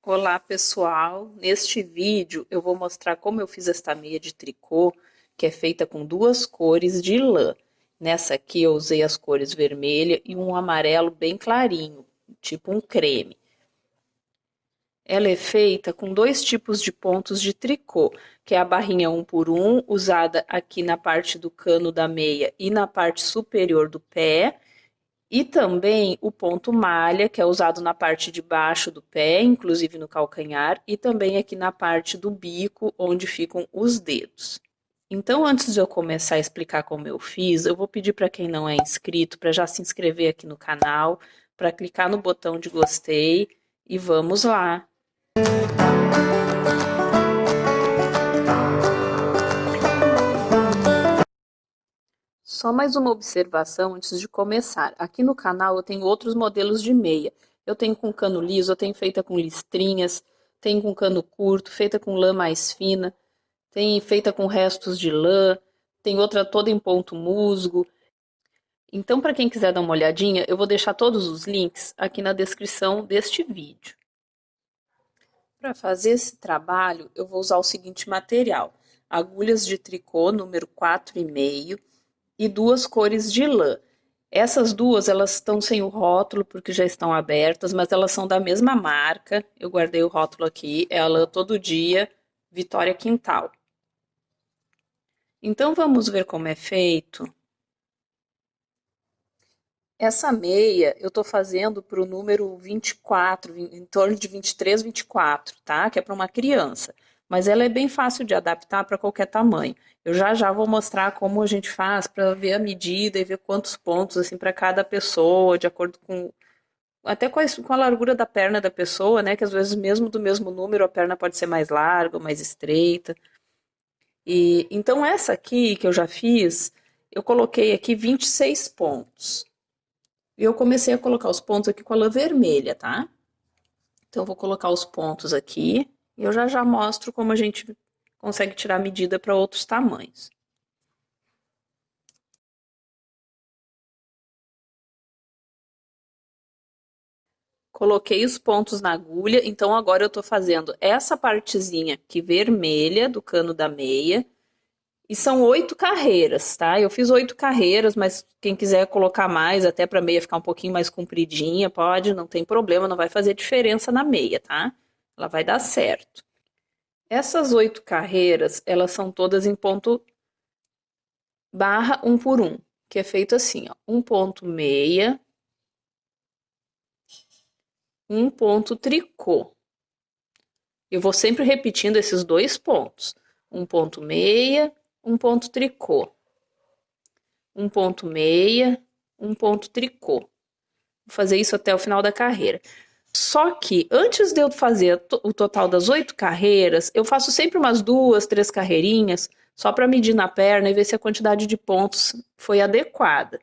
Olá pessoal, neste vídeo eu vou mostrar como eu fiz esta meia de tricô, que é feita com duas cores de lã. Nessa aqui eu usei as cores vermelha e um amarelo bem clarinho, tipo um creme. Ela é feita com dois tipos de pontos de tricô, que é a barrinha 1 por 1, usada aqui na parte do cano da meia e na parte superior do pé, e também o ponto malha, que é usado na parte de baixo do pé, inclusive no calcanhar, e também aqui na parte do bico, onde ficam os dedos. Então, antes de eu começar a explicar como eu fiz, eu vou pedir para quem não é inscrito para já se inscrever aqui no canal, para clicar no botão de gostei e vamos lá! Só mais uma observação antes de começar. Aqui no canal eu tenho outros modelos de meia. Eu tenho com cano liso, eu tenho feita com listrinhas, tenho com cano curto, feita com lã mais fina, tem feita com restos de lã, tem outra toda em ponto musgo. Então, para quem quiser dar uma olhadinha, eu vou deixar todos os links aqui na descrição deste vídeo. Para fazer esse trabalho, eu vou usar o seguinte material: agulhas de tricô número 4,5 e duas cores de lã. Essas duas, elas estão sem o rótulo porque já estão abertas, mas elas são da mesma marca. Eu guardei o rótulo aqui, é a lã Todo Dia, Vitória Quintal. Então vamos ver como é feito. Essa meia eu tô fazendo para o número 24, em torno de 23, 24, tá? Que é para uma criança. Mas ela é bem fácil de adaptar para qualquer tamanho. Eu já vou mostrar como a gente faz para ver a medida e ver quantos pontos assim para cada pessoa, de acordo com até com a largura da perna da pessoa, né? Que às vezes mesmo do mesmo número a perna pode ser mais larga ou mais estreita. E então essa aqui que eu já fiz, eu coloquei aqui 26 pontos. E eu comecei a colocar os pontos aqui com a lã vermelha, tá? Então eu vou colocar os pontos aqui e eu já mostro como a gente consegue tirar a medida para outros tamanhos. Coloquei os pontos na agulha, então agora eu tô fazendo essa partezinha aqui vermelha do cano da meia. E são 8 carreiras, tá? Eu fiz 8 carreiras, mas quem quiser colocar mais, até para a meia ficar um pouquinho mais compridinha, pode, não tem problema, não vai fazer diferença na meia, tá? Ela vai dar certo. Essas 8 carreiras, elas são todas em ponto barra 1 por 1, que é feito assim, ó, 1 ponto meia, 1 ponto tricô. Eu vou sempre repetindo esses dois pontos, 1 ponto meia, 1 ponto tricô. 1 ponto meia, 1 ponto tricô. Vou fazer isso até o final da carreira. Só que antes de eu fazer o total das 8 carreiras, eu faço sempre umas 2, 3 carreirinhas, só para medir na perna e ver se a quantidade de pontos foi adequada.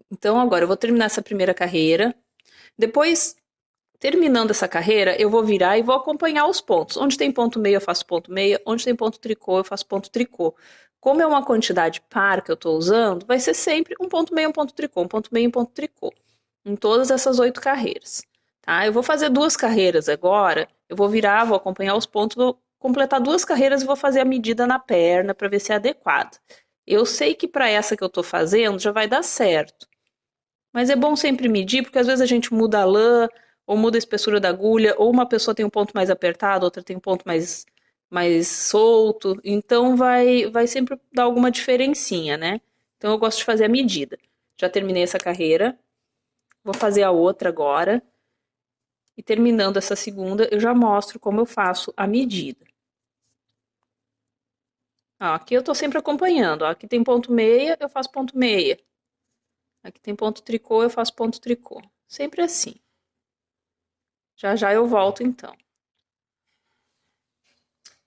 Então agora eu vou terminar essa primeira carreira. Depois, terminando essa carreira, eu vou virar e vou acompanhar os pontos. Onde tem ponto meia, eu faço ponto meia. Onde tem ponto tricô, eu faço ponto tricô. Como é uma quantidade par que eu estou usando, vai ser sempre um ponto meia, um ponto tricô, um ponto meia, um ponto tricô. Em todas essas 8 carreiras. Tá? Eu vou fazer 2 carreiras agora. Eu vou virar, vou acompanhar os pontos, vou completar 2 carreiras e vou fazer a medida na perna para ver se é adequada. Eu sei que para essa que eu estou fazendo já vai dar certo. Mas é bom sempre medir, porque às vezes a gente muda a lã, ou muda a espessura da agulha, ou uma pessoa tem um ponto mais apertado, outra tem um ponto mais solto, então vai sempre dar alguma diferencinha, né? Então eu gosto de fazer a medida. Já terminei essa carreira, vou fazer a outra agora, e terminando essa segunda, eu já mostro como eu faço a medida. Ó, aqui eu tô sempre acompanhando, ó, aqui tem ponto meia, eu faço ponto meia. Aqui tem ponto tricô, eu faço ponto tricô. Sempre assim. Já eu volto então.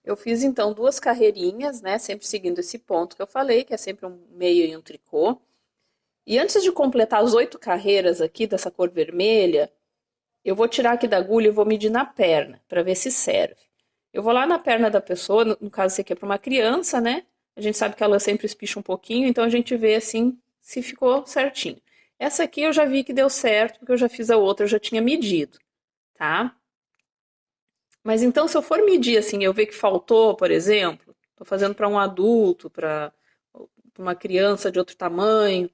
Eu fiz então 2 carreirinhas, né? Sempre seguindo esse ponto que eu falei, que é sempre um meio e um tricô. E antes de completar as 8 carreiras aqui dessa cor vermelha, eu vou tirar aqui da agulha e vou medir na perna, para ver se serve. Eu vou lá na perna da pessoa, no caso esse aqui é para uma criança, né? A gente sabe que ela sempre espicha um pouquinho, então a gente vê assim se ficou certinho. Essa aqui eu já vi que deu certo, porque eu já fiz a outra, eu já tinha medido, tá? Mas então, se eu for medir assim, eu ver que faltou, por exemplo, estou fazendo para um adulto, para uma criança de outro tamanho,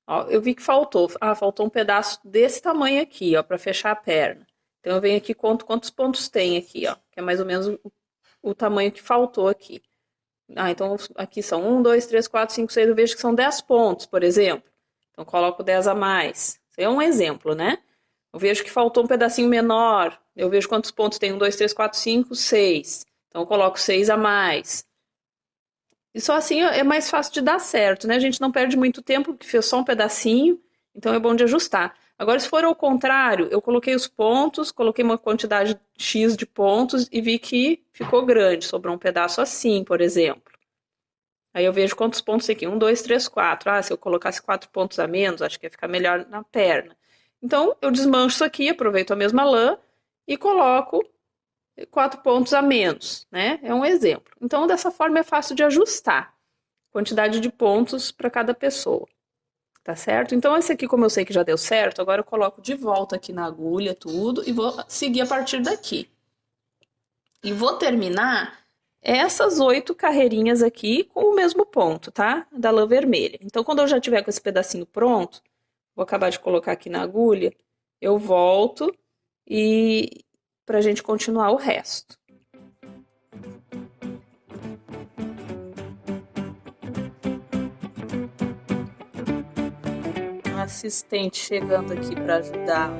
ó, eu vi que faltou. Ah, faltou um pedaço desse tamanho aqui, ó, para fechar a perna. Então eu venho aqui e conto quantos pontos tem aqui, ó, que é mais ou menos o tamanho que faltou aqui. Ah, então aqui são 1, 2, 3, 4, 5, 6. Eu vejo que são 10 pontos, por exemplo. Então coloco 10 a mais. Isso é um exemplo, né? Eu vejo que faltou um pedacinho menor. Eu vejo quantos pontos tem. 1, 2, 3, 4, 5, 6. Então eu coloco 6 a mais. E só assim é mais fácil de dar certo, né? A gente não perde muito tempo, porque fez só um pedacinho, então é bom de ajustar. Agora, se for ao contrário, eu coloquei os pontos, coloquei uma quantidade X de pontos e vi que ficou grande, sobrou um pedaço assim, por exemplo. Aí eu vejo quantos pontos tem aqui. 1, 2, 3, 4. Ah, se eu colocasse 4 pontos a menos, acho que ia ficar melhor na perna. Então, eu desmancho isso aqui, aproveito a mesma lã e coloco 4 pontos a menos, né? É um exemplo. Então, dessa forma é fácil de ajustar quantidade de pontos para cada pessoa, tá certo? Então, esse aqui, como eu sei que já deu certo, agora eu coloco de volta aqui na agulha tudo e vou seguir a partir daqui. E vou terminar essas 8 carreirinhas aqui com o mesmo ponto, tá? Da lã vermelha. Então, quando eu já tiver com esse pedacinho pronto, vou acabar de colocar aqui na agulha, eu volto e pra gente continuar o resto. Um assistente chegando aqui para ajudar.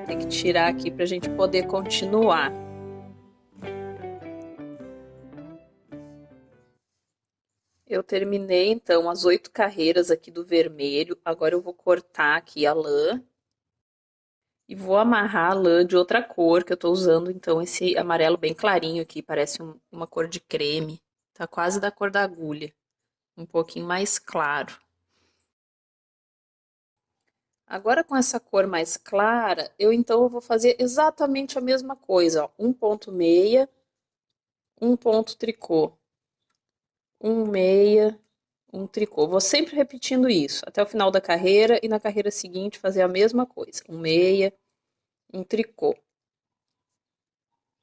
Tem que tirar aqui pra gente poder continuar. Eu terminei então as 8 carreiras aqui do vermelho. Agora eu vou cortar aqui a lã e vou amarrar a lã de outra cor, que eu tô usando então esse amarelo bem clarinho aqui, parece uma cor de creme. Tá quase da cor da agulha, um pouquinho mais claro. Agora com essa cor mais clara, eu então vou fazer exatamente a mesma coisa, ó, um ponto meia, um ponto tricô, um meia, um tricô. Vou sempre repetindo isso até o final da carreira e na carreira seguinte fazer a mesma coisa. Um meia, um tricô.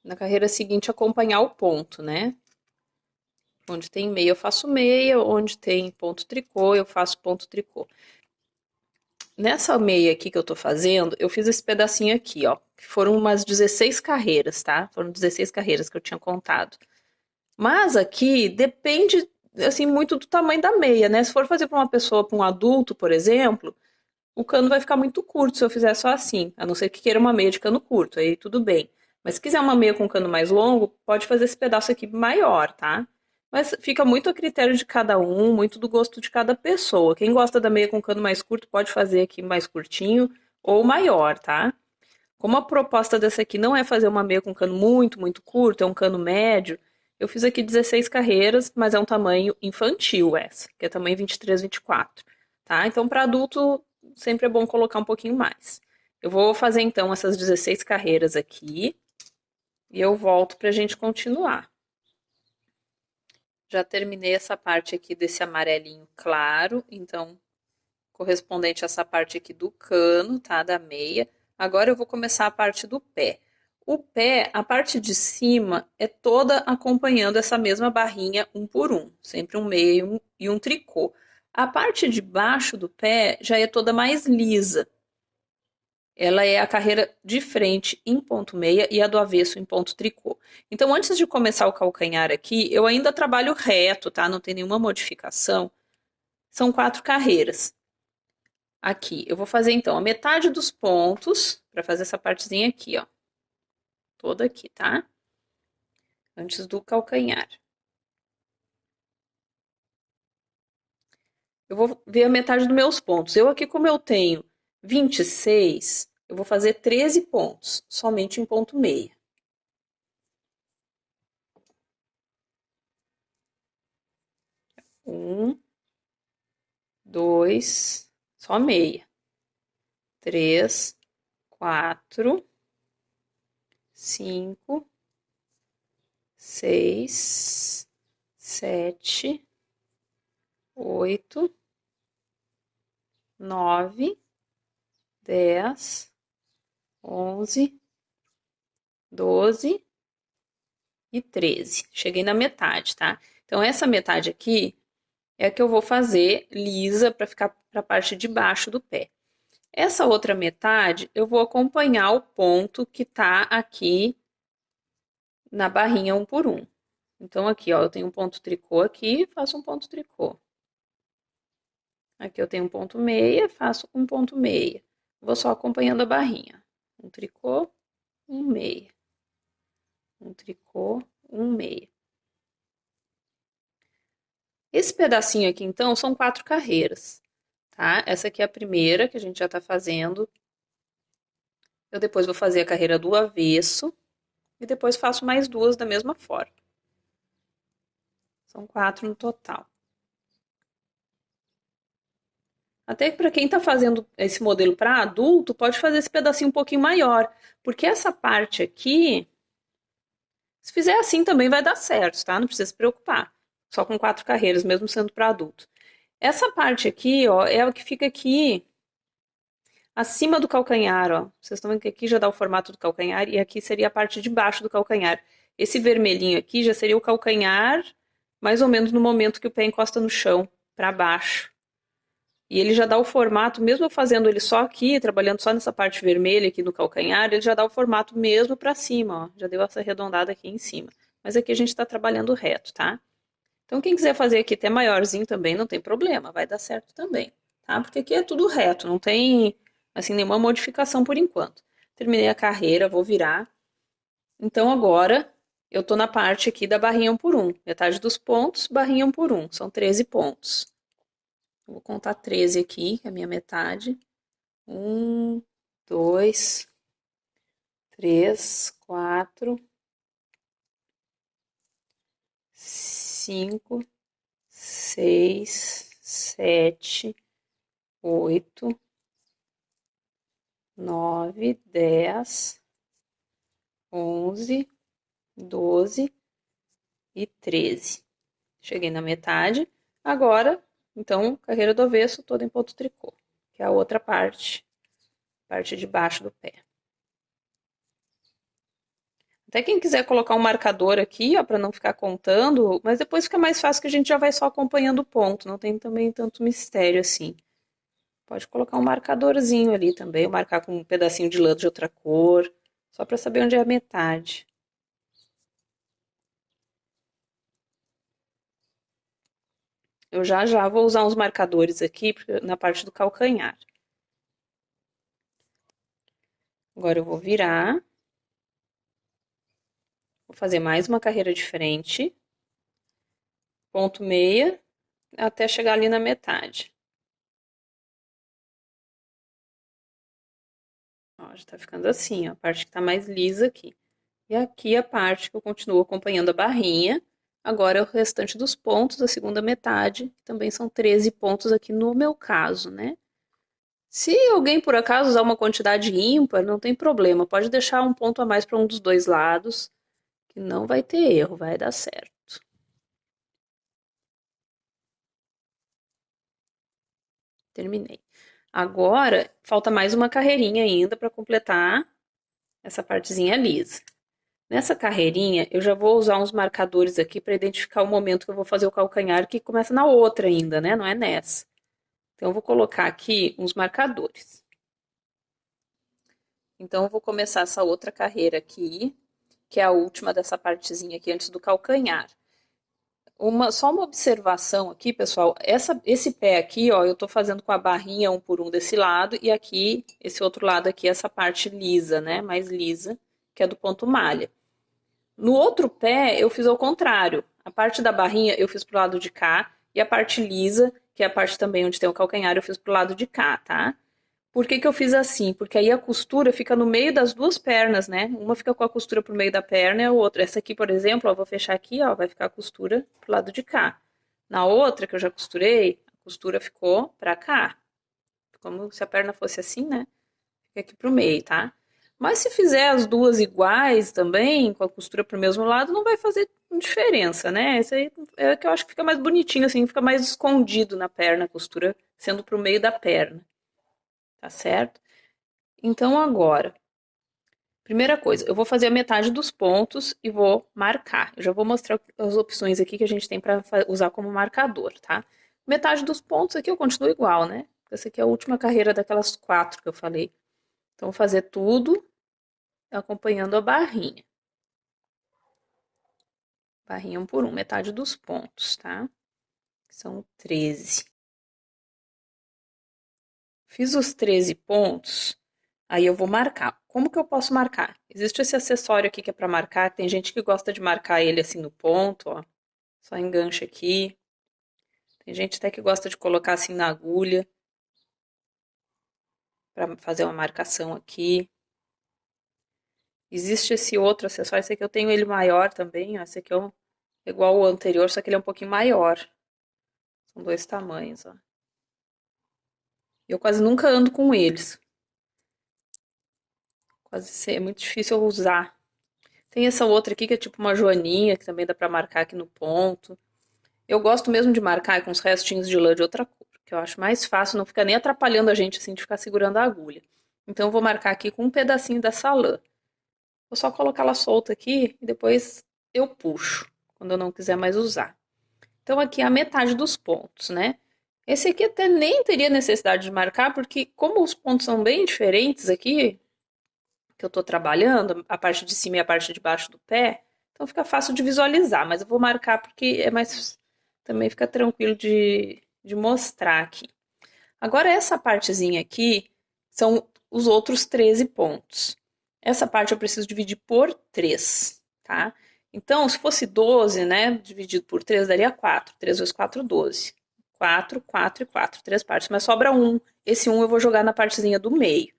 Na carreira seguinte acompanhar o ponto, né? Onde tem meia eu faço meia, onde tem ponto tricô eu faço ponto tricô. Nessa meia aqui que eu tô fazendo, eu fiz esse pedacinho aqui, ó. Que foram umas 16 carreiras, tá? Foram 16 carreiras que eu tinha contado. Mas aqui depende, assim, muito do tamanho da meia, né? Se for fazer para uma pessoa, para um adulto, por exemplo, o cano vai ficar muito curto se eu fizer só assim, a não ser que queira uma meia de cano curto, aí tudo bem. Mas se quiser uma meia com cano mais longo, pode fazer esse pedaço aqui maior, tá? Mas fica muito a critério de cada um, muito do gosto de cada pessoa. Quem gosta da meia com cano mais curto pode fazer aqui mais curtinho ou maior, tá? Como a proposta dessa aqui não é fazer uma meia com cano muito, muito curto, é um cano médio, eu fiz aqui 16 carreiras, mas é um tamanho infantil essa, que é tamanho 23, 24, tá? Então, para adulto, sempre é bom colocar um pouquinho mais. Eu vou fazer, então, essas 16 carreiras aqui e eu volto para a gente continuar. Já terminei essa parte aqui desse amarelinho claro, então, correspondente a essa parte aqui do cano, tá? Da meia. Agora eu vou começar a parte do pé. O pé, a parte de cima é toda acompanhando essa mesma barrinha um por um, sempre um meio e um tricô. A parte de baixo do pé já é toda mais lisa. Ela é a carreira de frente em ponto meia e a do avesso em ponto tricô. Então, antes de começar o calcanhar aqui, eu ainda trabalho reto, tá? Não tem nenhuma modificação. São 4 carreiras. Aqui, eu vou fazer então a metade dos pontos para fazer essa partezinha aqui, ó. Toda aqui, tá? Antes do calcanhar. Eu vou ver a metade dos meus pontos. Eu aqui, como eu tenho 26, eu vou fazer 13 pontos, somente em ponto meia. Um, dois, só meia. 3, 4, 5, 6, 7, 8, 9, 10, 11, 12 e 13. Cheguei na metade, tá? Então, essa metade aqui é a que eu vou fazer lisa para ficar para a parte de baixo do pé. Essa outra metade, eu vou acompanhar o ponto que tá aqui na barrinha 1 por 1. Então, aqui, ó, eu tenho um ponto tricô aqui, faço um ponto tricô. Aqui eu tenho um ponto meia, faço um ponto meia. Vou só acompanhando a barrinha. Um tricô, um meia. Um tricô, um meia. Esse pedacinho aqui, então, são 4 carreiras, tá? Essa aqui é a primeira que a gente já tá fazendo. Eu depois vou fazer a carreira do avesso e depois faço mais 2 da mesma forma. São 4 no total. Até que para quem está fazendo esse modelo para adulto, pode fazer esse pedacinho um pouquinho maior, porque essa parte aqui, se fizer assim também vai dar certo, tá? Não precisa se preocupar. Só com 4 carreiras, mesmo sendo para adulto. Essa parte aqui, ó, é o que fica aqui acima do calcanhar, ó. Vocês estão vendo que aqui já dá o formato do calcanhar e aqui seria a parte de baixo do calcanhar. Esse vermelhinho aqui já seria o calcanhar, mais ou menos no momento que o pé encosta no chão, para baixo. E ele já dá o formato, mesmo eu fazendo ele só aqui, trabalhando só nessa parte vermelha aqui no calcanhar, ele já dá o formato mesmo para cima, ó. Já deu essa arredondada aqui em cima. Mas aqui a gente está trabalhando reto, tá? Então quem quiser fazer aqui até maiorzinho também, não tem problema, vai dar certo também, tá? Porque aqui é tudo reto, não tem, assim, nenhuma modificação por enquanto. Terminei a carreira, vou virar. Então agora eu tô na parte aqui da barrinha 1 por 1. Metade dos pontos, barrinha 1 por 1. São 13 pontos. Vou contar 13 aqui, que é a minha metade. 1, 2, 3, 4, 5, 6, 7, 8, 9, 10, 11, 12 e 13. Cheguei na metade. Agora, então, carreira do avesso toda em ponto tricô, que é a outra parte de baixo do pé. Até quem quiser colocar um marcador aqui, ó, para não ficar contando, mas depois fica mais fácil que a gente já vai só acompanhando o ponto, não tem também tanto mistério assim. Pode colocar um marcadorzinho ali também, ou marcar com um pedacinho de lã de outra cor, só para saber onde é a metade. Eu já vou usar uns marcadores aqui na parte do calcanhar. Agora eu vou virar. Vou fazer mais uma carreira de frente. Ponto meia, até chegar ali na metade. Ó, já tá ficando assim, ó, a parte que tá mais lisa aqui. E aqui a parte que eu continuo acompanhando a barrinha. Agora é o restante dos pontos, a segunda metade. Também são 13 pontos aqui no meu caso, né? Se alguém por acaso usar uma quantidade ímpar, não tem problema. Pode deixar um ponto a mais para um dos dois lados, que não vai ter erro, vai dar certo. Terminei. Agora, falta mais uma carreirinha ainda para completar essa partezinha lisa. Nessa carreirinha, eu já vou usar uns marcadores aqui para identificar o momento que eu vou fazer o calcanhar, que começa na outra ainda, né? Não é nessa. Então, eu vou colocar aqui uns marcadores. Então, eu vou começar essa outra carreira aqui, que é a última dessa partezinha aqui antes do calcanhar. Só uma observação aqui, pessoal. Esse pé aqui, ó, eu tô fazendo com a barrinha 1 por 1 desse lado, e aqui, esse outro lado aqui, essa parte lisa, né? Mais lisa, que é do ponto malha. No outro pé, eu fiz ao contrário. A parte da barrinha eu fiz pro lado de cá, e a parte lisa, que é a parte também onde tem o calcanhar, eu fiz pro lado de cá, tá? Por que que eu fiz assim? Porque aí a costura fica no meio das duas pernas, né? Uma fica com a costura pro meio da perna e a outra. Essa aqui, por exemplo, ó, vou fechar aqui, ó, vai ficar a costura pro lado de cá. Na outra que eu já costurei, a costura ficou pra cá. Como se a perna fosse assim, né? Fica aqui pro meio, tá? Mas se fizer as duas iguais também, com a costura pro mesmo lado, não vai fazer diferença, né? Isso aí é que eu acho que fica mais bonitinho, assim, fica mais escondido na perna, a costura sendo pro meio da perna. Tá certo? Então agora, Primeira coisa, eu vou fazer a metade dos pontos e vou marcar. Eu já vou mostrar as opções aqui que a gente tem para usar como marcador, tá? Metade dos pontos aqui eu continuo igual, né? Essa aqui é a última carreira daquelas 4 que eu falei. Então, vou fazer tudo acompanhando a barrinha. Barrinha 1 por 1, metade dos pontos, tá? São 13. Fiz os 13 pontos, aí eu vou marcar. Como que eu posso marcar? Existe esse acessório aqui que é para marcar. Tem gente que gosta de marcar ele assim no ponto, ó. Só engancha aqui. Tem gente até que gosta de colocar assim na agulha para fazer uma marcação aqui. Existe esse outro acessório, esse aqui eu tenho ele maior também, ó. Esse aqui é igual ao anterior, só que ele é um pouquinho maior. São 2 tamanhos, ó. Eu quase nunca ando com eles. É muito difícil eu usar. Tem essa outra aqui que é tipo uma joaninha, que também dá pra marcar aqui no ponto. Eu gosto mesmo de marcar com os restinhos de lã de outra cor, que eu acho mais fácil, não fica nem atrapalhando a gente assim de ficar segurando a agulha. Então eu vou marcar aqui com um pedacinho dessa lã. Vou só colocar ela solta aqui e depois eu puxo, quando eu não quiser mais usar. Então aqui é a metade dos pontos, né? Esse aqui até nem teria necessidade de marcar, porque como os pontos são bem diferentes aqui, que eu tô trabalhando, a parte de cima e a parte de baixo do pé, então fica fácil de visualizar, mas eu vou marcar porque é mais, também fica tranquilo de mostrar aqui. Agora essa partezinha aqui são os outros 13 pontos. Essa parte eu preciso dividir por 3, tá? Então, se fosse 12, né, dividido por 3 daria 4. 3 vezes 4, 12. 4, 4 e 4, 3 partes, mas sobra 1. Esse 1 eu vou jogar na partezinha do meio.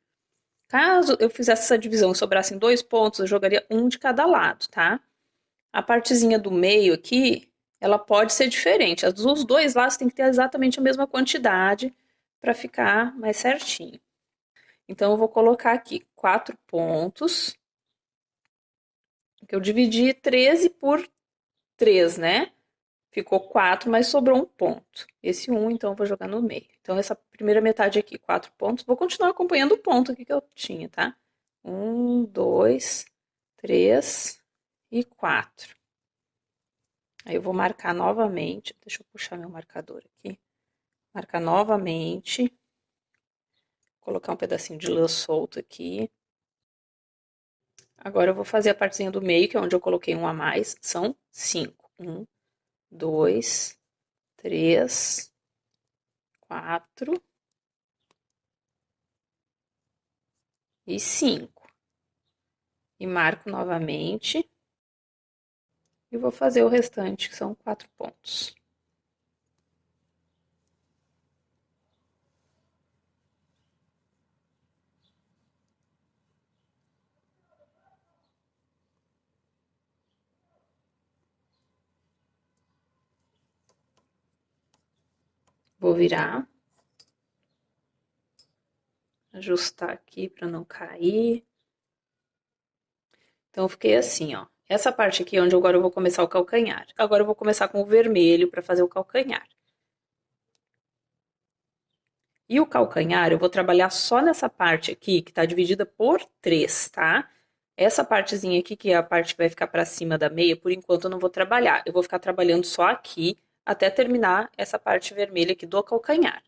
Caso eu fizesse essa divisão e sobrassem 2 pontos, eu jogaria um de cada lado, tá? A partezinha do meio aqui, ela pode ser diferente. Os 2 lados tem que ter exatamente a mesma quantidade para ficar mais certinho. Então, eu vou colocar aqui 4 pontos, que eu dividi 13 por 3, né? Ficou 4, mas sobrou um ponto. Esse 1, então, eu vou jogar no meio. Então, essa primeira metade aqui, 4 pontos. Vou continuar acompanhando o ponto aqui que eu tinha, tá? 1, 2, 3 e 4. Aí eu vou marcar novamente. Deixa eu puxar meu marcador aqui. Marcar novamente. Colocar um pedacinho de lã solto aqui. Agora eu vou fazer a partezinha do meio, que é onde eu coloquei um a mais. São 5. 1, 2, 3, 4 e 5. E marco novamente. E vou fazer o restante, que são 4 pontos. Vou virar. Ajustar aqui para não cair. Então, eu fiquei assim, ó. Essa parte aqui é onde agora eu vou começar o calcanhar. Agora eu vou começar com o vermelho para fazer o calcanhar. E o calcanhar, eu vou trabalhar só nessa parte aqui, que tá dividida por 3, tá? Essa partezinha aqui, que é a parte que vai ficar para cima da meia, por enquanto eu não vou trabalhar. Eu vou ficar trabalhando só aqui, até terminar essa parte vermelha aqui do calcanhar.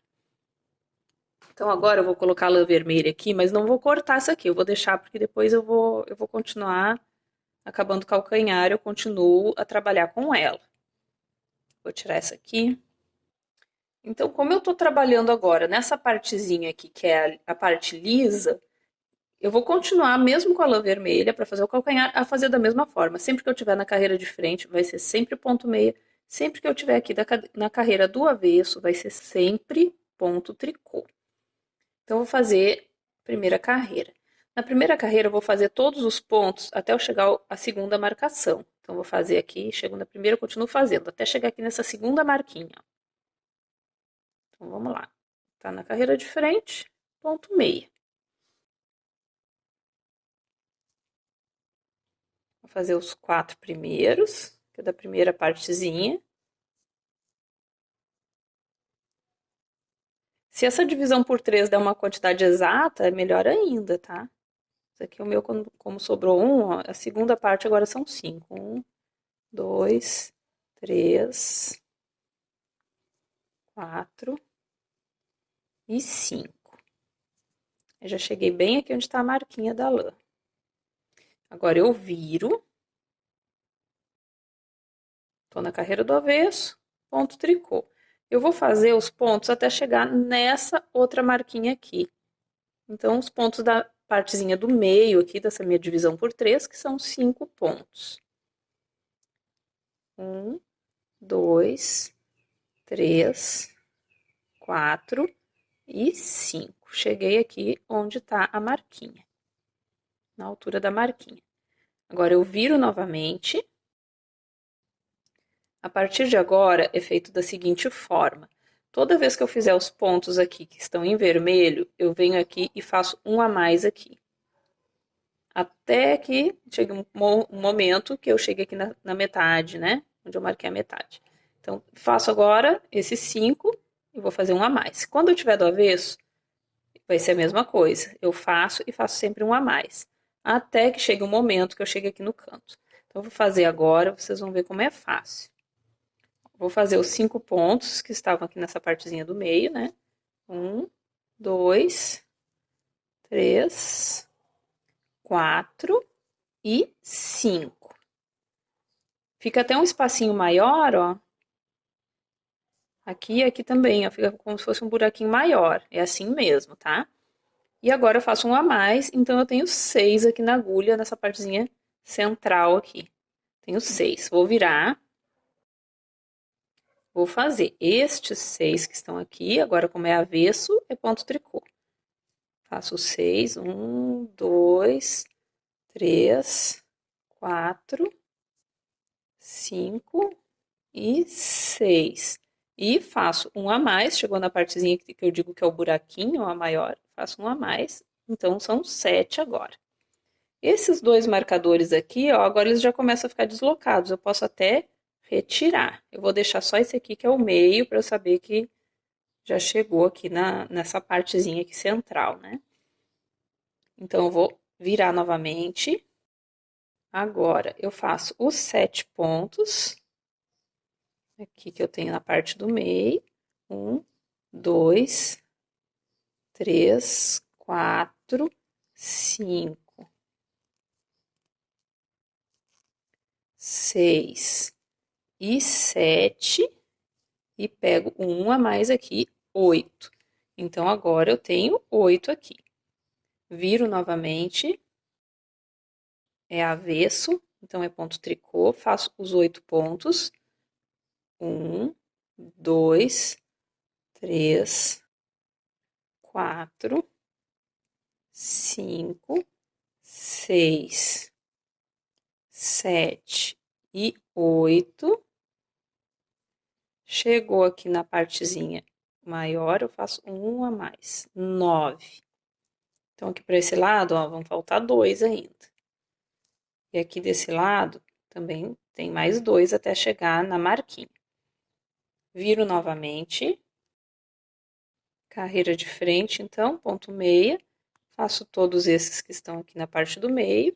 Então agora eu vou colocar a lã vermelha aqui, mas não vou cortar essa aqui. Eu vou deixar porque depois eu vou continuar acabando o calcanhar, eu continuo a trabalhar com ela. Vou tirar essa aqui. Então, como eu tô trabalhando agora nessa partezinha aqui, que é a parte lisa, eu vou continuar, mesmo com a lã vermelha, para fazer o calcanhar, a fazer da mesma forma. Sempre que eu tiver na carreira de frente, vai ser sempre ponto meia. Sempre que eu tiver aqui na carreira do avesso, vai ser sempre ponto tricô. Então, eu vou fazer a primeira carreira. Na primeira carreira, eu vou fazer todos os pontos até eu chegar à segunda marcação. Então, vou fazer aqui, chego na primeira, continuo fazendo, até chegar aqui nessa segunda marquinha. Então, vamos lá. Tá na carreira de frente, ponto meia. Vou fazer os 4 primeiros, que é da primeira partezinha. Se essa divisão por 3 der uma quantidade exata, é melhor ainda, tá? Aqui o meu, como sobrou um, ó, a segunda parte agora são 5. 1, 2, 3, 4 e 5. Eu já cheguei bem aqui onde está a marquinha da lã. Agora eu viro. Tô na carreira do avesso, ponto tricô. Eu vou fazer os pontos até chegar nessa outra marquinha aqui. Então, os pontos da partezinha do meio aqui, dessa minha divisão por 3, que são 5 pontos. 1, 2, 3, 4 e 5. Cheguei aqui onde está a marquinha, na altura da marquinha. Agora, eu viro novamente. A partir de agora, é feito da seguinte forma. Toda vez que eu fizer os pontos aqui que estão em vermelho, eu venho aqui e faço um a mais aqui. Até que chegue um momento que eu chegue aqui na metade, né? Onde eu marquei a metade. Então, faço agora esses 5 e vou fazer um a mais. Quando eu tiver do avesso, vai ser a mesma coisa. Eu faço e faço sempre um a mais. Até que chegue um momento que eu chegue aqui no canto. Então, eu vou fazer agora, vocês vão ver como é fácil. Vou fazer os 5 pontos que estavam aqui nessa partezinha do meio, né? 1, 2, 3, 4 e 5. Fica até um espacinho maior, ó. Aqui e aqui também, ó. Fica como se fosse um buraquinho maior. É assim mesmo, tá? E agora eu faço um a mais, então eu tenho 6 aqui na agulha, nessa partezinha central aqui. Tenho 6. Vou virar. Vou fazer estes 6 que estão aqui, agora como é avesso, é ponto tricô. Faço 6, 1, 2, 3, 4, 5 e 6. E faço um a mais, chegou na partezinha que eu digo que é o buraquinho, a maior, faço um a mais, então são 7 agora. Esses dois marcadores aqui, ó, agora eles já começam a ficar deslocados, eu posso até retirar. Eu vou deixar só esse aqui que é o meio, para eu saber que já chegou aqui nessa partezinha aqui central, né? Então, eu vou virar novamente. Agora, eu faço os 7 pontos. Aqui que eu tenho na parte do meio. 1, 2, 3, 4, 5, 6 e 7. E pego um a mais aqui, 8. Então, agora eu tenho 8 aqui. Viro novamente. É avesso, então é ponto tricô, faço os 8 pontos. 1, 2, 3, 4, 5, 6, 7 e 8. Chegou aqui na partezinha maior, eu faço um a mais, 9. Então, aqui para esse lado, ó, vão faltar 2 ainda. E aqui desse lado, também tem mais 2 até chegar na marquinha. Viro novamente. Carreira de frente, então, ponto meia. Faço todos esses que estão aqui na parte do meio,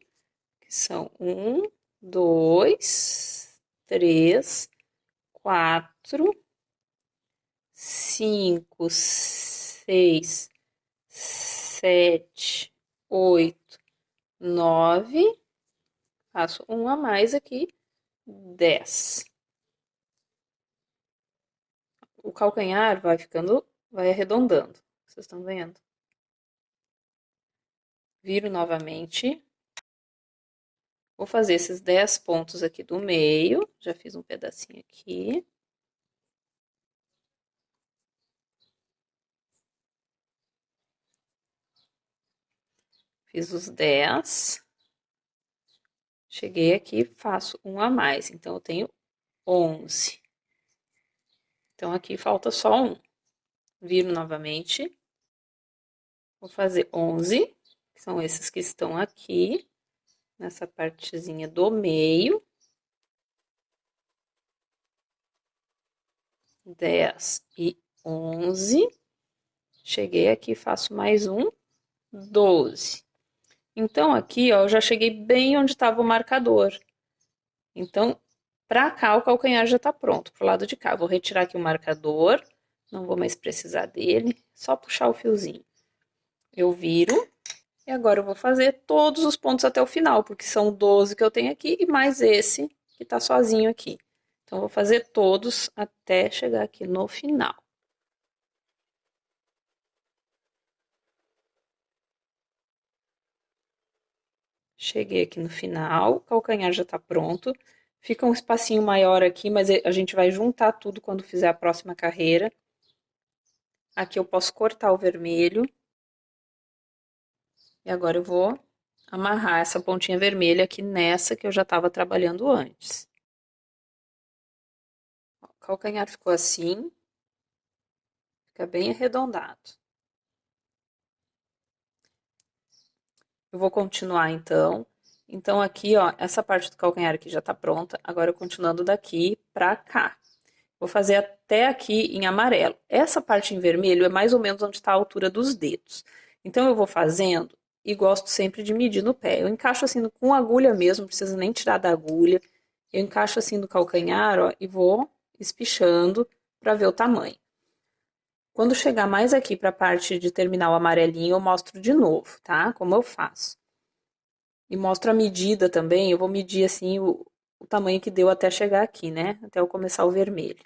que são 1, 2, 3, 4, 5, 6, 7, 8, 9. Faço um a mais aqui, 10. O calcanhar vai arredondando. Vocês estão vendo? Viro novamente. Vou fazer esses 10 pontos aqui do meio. Já fiz um pedacinho aqui. Fiz os 10. Cheguei aqui, faço um a mais. Então, eu tenho 11. Então, aqui falta só um. Viro novamente. Vou fazer 11, que são esses que estão aqui, nessa partezinha do meio. 10 e 11. Cheguei aqui, faço mais um, 12. Então, aqui, ó, eu já cheguei bem onde estava o marcador. Então, para cá, o calcanhar já está pronto, pro lado de cá. Vou retirar aqui o marcador, não vou mais precisar dele, só puxar o fiozinho. Eu viro, e agora eu vou fazer todos os pontos até o final, porque são 12 que eu tenho aqui, e mais esse que está sozinho aqui. Então, eu vou fazer todos até chegar aqui no final. Cheguei aqui no final, o calcanhar já está pronto. Fica um espacinho maior aqui, mas a gente vai juntar tudo quando fizer a próxima carreira. Aqui eu posso cortar o vermelho. E agora eu vou amarrar essa pontinha vermelha aqui nessa que eu já estava trabalhando antes. O calcanhar ficou assim. Fica bem arredondado. Eu vou continuar então. Então aqui, ó, essa parte do calcanhar aqui já tá pronta. Agora eu continuando daqui pra cá. Vou fazer até aqui em amarelo. Essa parte em vermelho é mais ou menos onde está a altura dos dedos. Então eu vou fazendo e gosto sempre de medir no pé. Eu encaixo assim com agulha mesmo, não precisa nem tirar da agulha. Eu encaixo assim no calcanhar, ó, e vou espichando para ver o tamanho. Quando chegar mais aqui para a parte de terminar o amarelinho, eu mostro de novo, tá? Como eu faço. E mostro a medida também, eu vou medir assim o tamanho que deu até chegar aqui, né? Até eu começar o vermelho.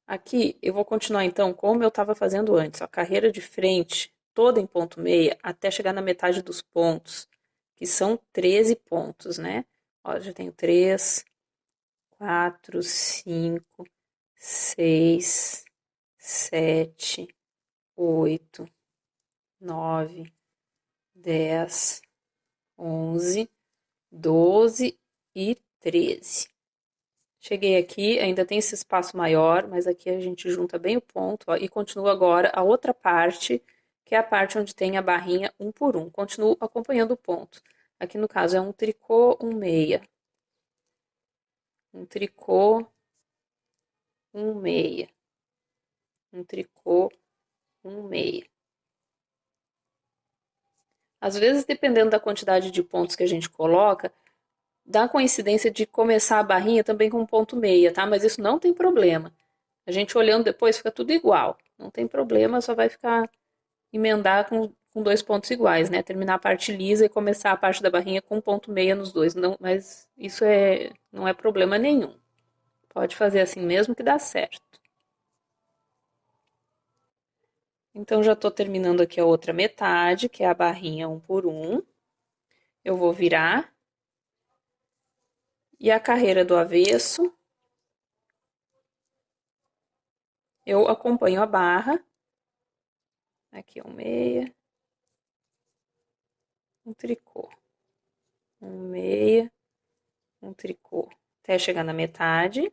Aqui eu vou continuar então como eu estava fazendo antes, a carreira de frente toda em ponto meia até chegar na metade dos pontos, que são 13 pontos, né? Ó, já tenho 3, 4, 5, 6, 7, 8, 9, 10, 11, 12 e 13. Cheguei aqui, ainda tem esse espaço maior, mas aqui a gente junta bem o ponto, ó, e continua agora a outra parte, que é a parte onde tem a barrinha um por um. Continuo acompanhando o ponto. Aqui no caso é um tricô, um meia. Um tricô, um meia. Um tricô, um meia. Às vezes, dependendo da quantidade de pontos que a gente coloca, dá coincidência de começar a barrinha também com um ponto meia, tá? Mas isso não tem problema. A gente olhando depois fica tudo igual. Não tem problema, só vai ficar emendar com 2 pontos iguais, né? Terminar a parte lisa e começar a parte da barrinha com um ponto meia nos dois. Não, mas isso não é problema nenhum. Pode fazer assim mesmo que dá certo. Então já tô terminando aqui a outra metade, que é a barrinha um por um. Eu vou virar. E a carreira do avesso, eu acompanho a barra. Aqui é um meia, um tricô, um meia, um tricô, até chegar na metade.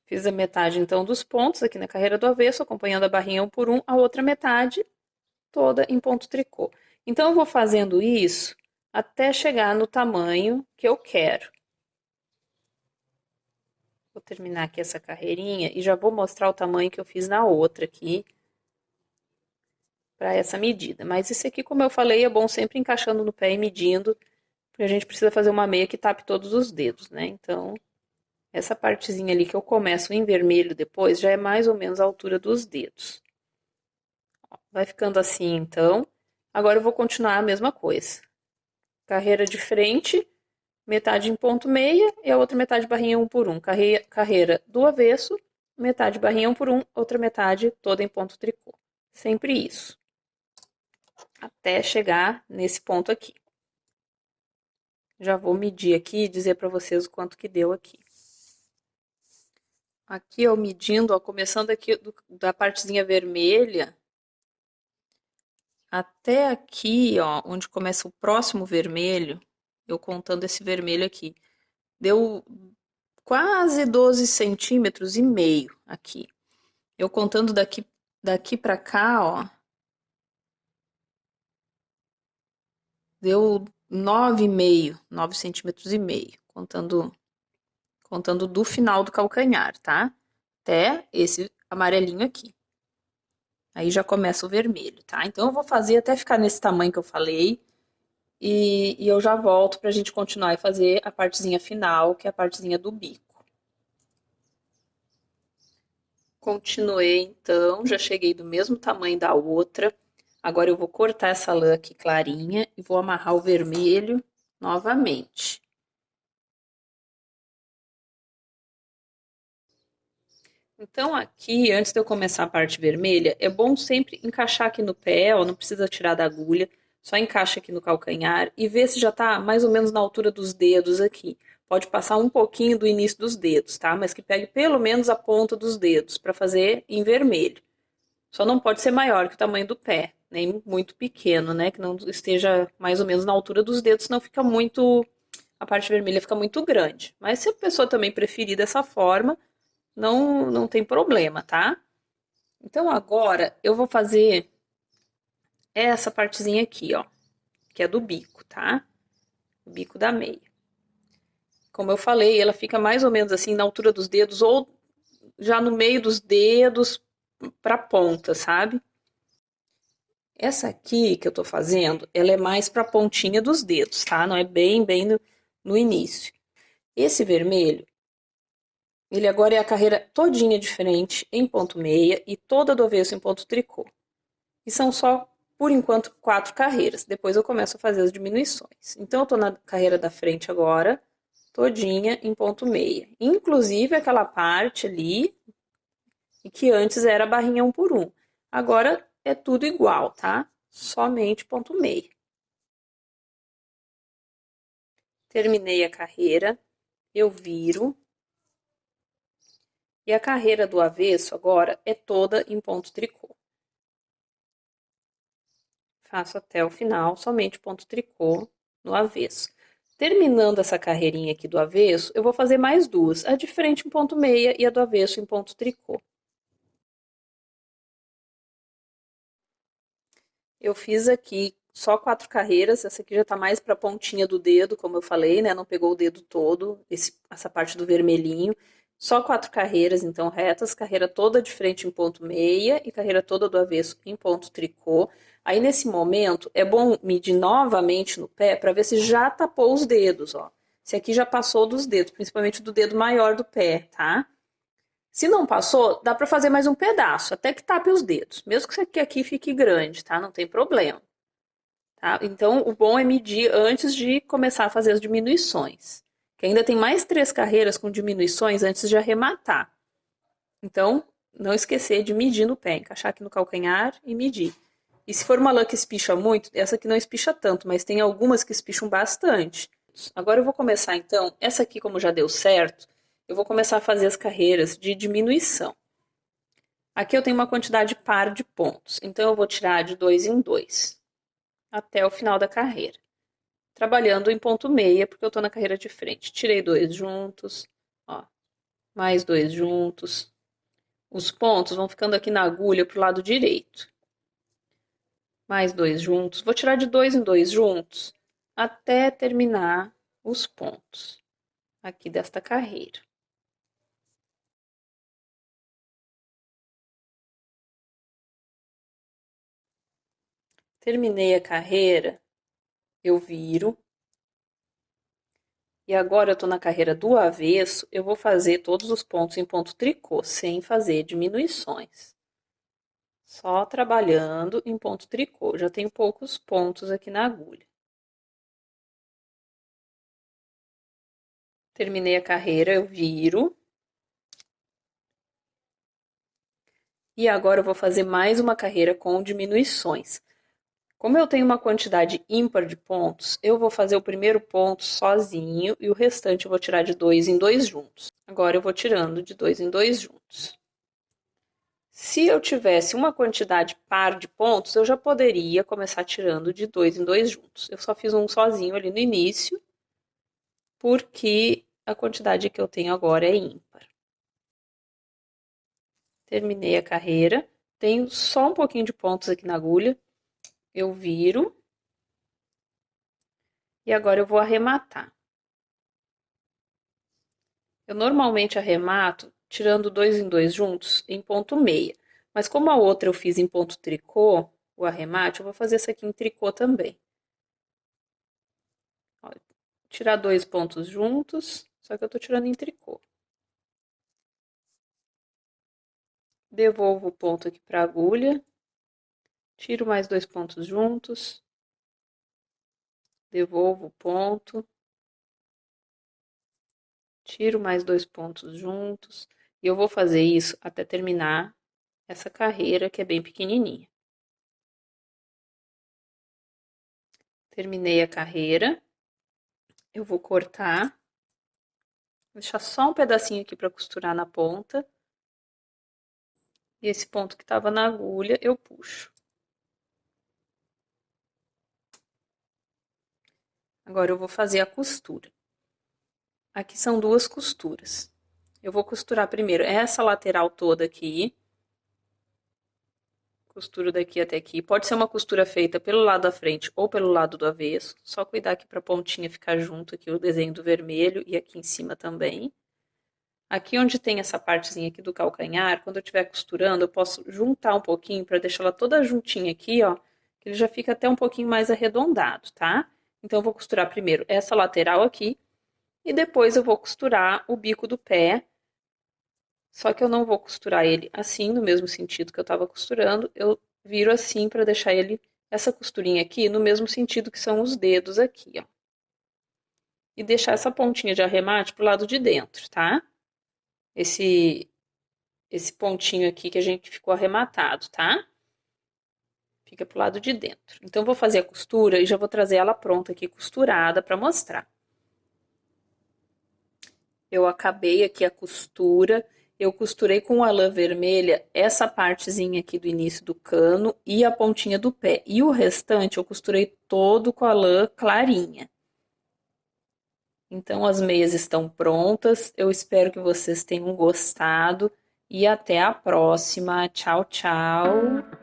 Fiz a metade então dos pontos aqui na carreira do avesso, acompanhando a barrinha um por um, a outra metade toda em ponto tricô. Então eu vou fazendo isso até chegar no tamanho que eu quero. Vou terminar aqui essa carreirinha e já vou mostrar o tamanho que eu fiz na outra aqui, para essa medida. Mas isso aqui, como eu falei, é bom sempre encaixando no pé e medindo, porque a gente precisa fazer uma meia que tape todos os dedos, né? Então, essa partezinha ali que eu começo em vermelho depois, já é mais ou menos a altura dos dedos. Vai ficando assim, então. Agora eu vou continuar a mesma coisa. Carreira de frente, metade em ponto meia e a outra metade barrinha um por um. Carreira do avesso, metade barrinha um por um, outra metade toda em ponto tricô. Sempre isso. Até chegar nesse ponto aqui. Já vou medir aqui e dizer para vocês o quanto que deu aqui. Aqui, ó, medindo, ó, começando aqui da partezinha vermelha até aqui, ó, onde começa o próximo vermelho, eu contando esse vermelho aqui, deu quase 12 centímetros e meio aqui. Eu contando daqui para cá, ó, deu 9 centímetros e meio, contando do final do calcanhar, tá? Até esse amarelinho aqui. Aí já começa o vermelho, tá? Então eu vou fazer até ficar nesse tamanho que eu falei. E eu já volto pra gente continuar e fazer a partezinha final, que é a partezinha do bico. Continuei então, já cheguei do mesmo tamanho da outra. Agora eu vou cortar essa lã aqui clarinha e vou amarrar o vermelho novamente. Então aqui, antes de eu começar a parte vermelha, é bom sempre encaixar aqui no pé, ó, não precisa tirar da agulha, só encaixa aqui no calcanhar e vê se já tá mais ou menos na altura dos dedos aqui. Pode passar um pouquinho do início dos dedos, tá? Mas que pegue pelo menos a ponta dos dedos para fazer em vermelho. Só não pode ser maior que o tamanho do pé, nem muito pequeno, né? Que não esteja mais ou menos na altura dos dedos, senão fica muito, a parte vermelha fica muito grande. Mas se a pessoa também preferir dessa forma, não tem problema, tá? Então agora eu vou fazer essa partezinha aqui, ó, que é do bico, tá? O bico da meia. Como eu falei, ela fica mais ou menos assim na altura dos dedos ou já no meio dos dedos pra ponta, sabe? Essa aqui que eu tô fazendo, ela é mais pra pontinha dos dedos, tá? Não é bem no início. Esse vermelho, ele agora é a carreira todinha de frente em ponto meia e toda do avesso em ponto tricô. E são só, por enquanto, 4 carreiras. Depois eu começo a fazer as diminuições. Então, eu tô na carreira da frente agora, todinha em ponto meia. Inclusive aquela parte ali, que antes era barrinha 1 por 1. Agora é tudo igual, tá? Somente ponto meia. Terminei a carreira, eu viro. E a carreira do avesso agora é toda em ponto tricô. Faço até o final, somente ponto tricô no avesso. Terminando essa carreirinha aqui do avesso, eu vou fazer mais duas, a de frente em ponto meia e a do avesso em ponto tricô. Eu fiz aqui só 4 carreiras, essa aqui já tá mais pra pontinha do dedo, como eu falei, né? Não pegou o dedo todo, essa parte do vermelhinho. Só 4 carreiras, então, retas, carreira toda de frente em ponto meia e carreira toda do avesso em ponto tricô. Aí, nesse momento, é bom medir novamente no pé para ver se já tapou os dedos, ó. Se aqui já passou dos dedos, principalmente do dedo maior do pé, tá? Se não passou, dá para fazer mais um pedaço, até que tape os dedos. Mesmo que isso aqui fique grande, tá? Não tem problema. Tá? Então, o bom é medir antes de começar a fazer as diminuições. Que ainda tem mais 3 carreiras com diminuições antes de arrematar. Então, não esquecer de medir no pé, encaixar aqui no calcanhar e medir. E se for uma lã que espicha muito, essa aqui não espicha tanto, mas tem algumas que espicham bastante. Agora eu vou começar então, essa aqui como já deu certo, eu vou começar a fazer as carreiras de diminuição. Aqui eu tenho uma quantidade par de pontos, então eu vou tirar de 2 em 2 até o final da carreira. Trabalhando em ponto meia, porque eu estou na carreira de frente. Tirei 2 juntos, ó, mais 2 juntos. Os pontos vão ficando aqui na agulha pro lado direito. Mais 2 juntos. Vou tirar de 2 em 2 juntos até terminar os pontos aqui desta carreira. Terminei a carreira, eu viro. E agora eu tô na carreira do avesso, eu vou fazer todos os pontos em ponto tricô, sem fazer diminuições. Só trabalhando em ponto tricô. Já tenho poucos pontos aqui na agulha. Terminei a carreira, eu viro. E agora eu vou fazer mais uma carreira com diminuições. Como eu tenho uma quantidade ímpar de pontos, eu vou fazer o primeiro ponto sozinho e o restante eu vou tirar de 2 em 2 juntos. Agora eu vou tirando de 2 em 2 juntos. Se eu tivesse uma quantidade par de pontos, eu já poderia começar tirando de 2 em 2 juntos. Eu só fiz um sozinho ali no início, porque a quantidade que eu tenho agora é ímpar. Terminei a carreira, tenho só um pouquinho de pontos aqui na agulha, eu viro e agora eu vou arrematar. Eu normalmente arremato tirando 2 em 2 juntos em ponto meia, Mas como a outra eu fiz em ponto tricô, o arremate, eu vou fazer essa aqui em tricô também. Ó, tirar 2 pontos juntos, só que eu tô tirando em tricô. Devolvo o ponto aqui para a agulha, tiro mais 2 pontos juntos, devolvo o ponto, tiro mais 2 pontos juntos, e eu vou fazer isso até terminar essa carreira que é bem pequenininha. Terminei a carreira, eu vou cortar, deixar só um pedacinho aqui para costurar na ponta, e esse ponto que estava na agulha eu puxo. Agora eu vou fazer a costura. Aqui são 2 costuras. Eu vou costurar primeiro essa lateral toda aqui. Costuro daqui até aqui. Pode ser uma costura feita pelo lado da frente ou pelo lado do avesso. Só cuidar aqui para a pontinha ficar junto aqui o desenho do vermelho e aqui em cima também. Aqui onde tem essa partezinha aqui do calcanhar, quando eu estiver costurando, eu posso juntar um pouquinho para deixar ela toda juntinha aqui, ó, que ele já fica até um pouquinho mais arredondado, tá? Então eu vou costurar primeiro essa lateral aqui e depois eu vou costurar o bico do pé. Só que eu não vou costurar ele assim, no mesmo sentido que eu estava costurando, eu viro assim para deixar ele, essa costurinha aqui, no mesmo sentido que são os dedos aqui, ó. E deixar essa pontinha de arremate pro lado de dentro, tá? Esse pontinho aqui que a gente ficou arrematado, tá? Fica pro lado de dentro. Então, eu vou fazer a costura e já vou trazer ela pronta aqui, costurada, para mostrar. Eu acabei aqui a costura, eu costurei com a lã vermelha essa partezinha aqui do início do cano e a pontinha do pé. E o restante eu costurei todo com a lã clarinha. Então, as meias estão prontas, eu espero que vocês tenham gostado e até a próxima. Tchau, tchau!